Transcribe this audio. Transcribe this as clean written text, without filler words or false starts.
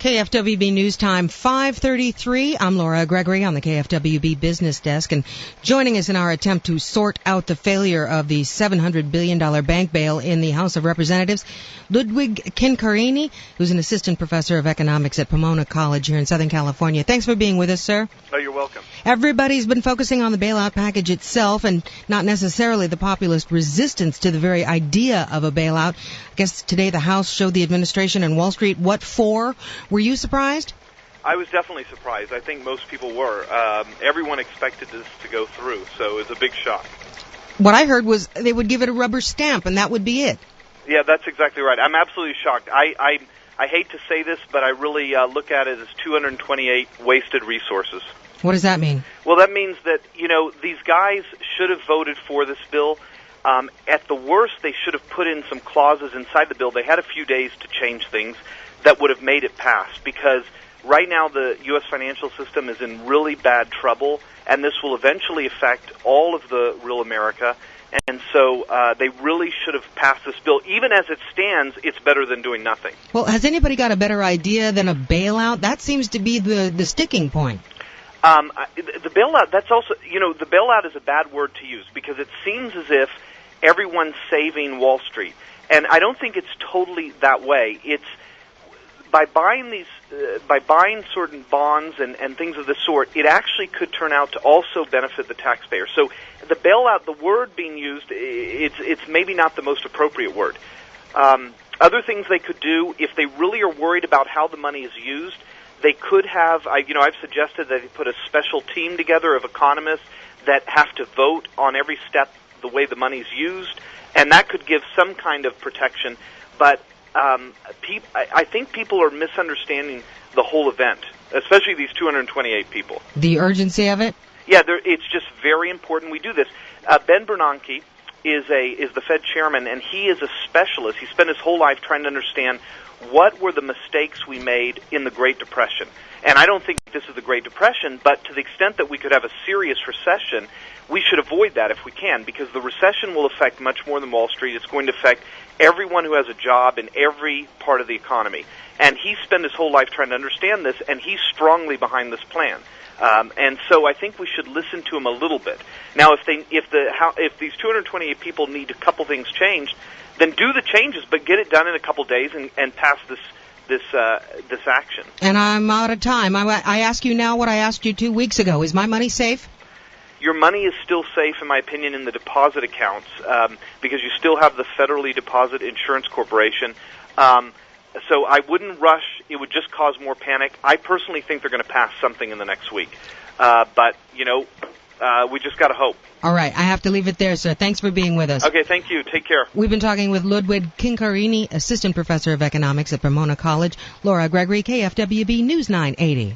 KFWB News Time 5:33. I'm Laura Gregory on the KFWB Business Desk, and joining us in our attempt to sort out the failure of the $700 billion bank bail in the House of Representatives, Ludwig Chincarini, who's an assistant professor of economics at Pomona College here in Southern California. Thanks for being with us, sir. Oh, you're welcome. Everybody's been focusing on the bailout package itself and not necessarily the populist resistance to the very idea of a bailout. I guess today the House showed the administration and Wall Street what for. Were you surprised? I was definitely surprised. I think most people were. Everyone expected this to go through, so it was a big shock. What I heard was they would give it a rubber stamp, and that would be it. Yeah, that's exactly right. I'm absolutely shocked. I hate to say this, but I really look at it as 228 wasted resources. What does that mean? Well, that means that, these guys should have voted for this bill. At the worst, they should have put in some clauses inside the bill. They had a few days to change things that would have made it pass, because right now the U.S. financial system is in really bad trouble, and this will eventually affect all of the real America. And so they really should have passed this bill. Even as it stands, it's better than doing nothing. Well, has anybody got a better idea than a bailout? That seems to be the sticking point. The bailout, that's also, the bailout is a bad word to use, because it seems as if everyone's saving Wall Street. And I don't think it's totally that way. It's by buying certain bonds and things of this sort, it actually could turn out to also benefit the taxpayer. So the bailout, the word being used, it's maybe not the most appropriate word. Other things they could do, if they really are worried about how the money is used, they could have, I've suggested that they put a special team together of economists that have to vote on every step the way the money's used, and that could give some kind of protection. But I think people are misunderstanding the whole event, especially these 228 people. The urgency of it? Yeah, it's just very important we do this. Ben Bernanke is the Fed chairman, and he is a specialist. He spent his whole life trying to understand what were the mistakes we made in the Great Depression. And I don't think this is the Great Depression, but to the extent that we could have a serious recession, we should avoid that if we can, because the recession will affect much more than Wall Street. It's going to affect everyone who has a job in every part of the economy. And he spent his whole life trying to understand this, and he's strongly behind this plan. And so I think we should listen to him a little bit. Now, if these 228 people need a couple things changed, then do the changes, but get it done in a couple days and pass this action. And I'm out of time. I ask you now what I asked you 2 weeks ago. Is my money safe? Your money is still safe, in my opinion, in the deposit accounts, because you still have the Federally Deposit Insurance Corporation. So I wouldn't rush. It would just cause more panic. I personally think they're going to pass something in the next week. But, we just got to hope. All right. I have to leave it there, sir. Thanks for being with us. Okay, thank you. Take care. We've been talking with Ludwig Chincarini, assistant professor of economics at Pomona College. Laura Gregory, KFWB News 980.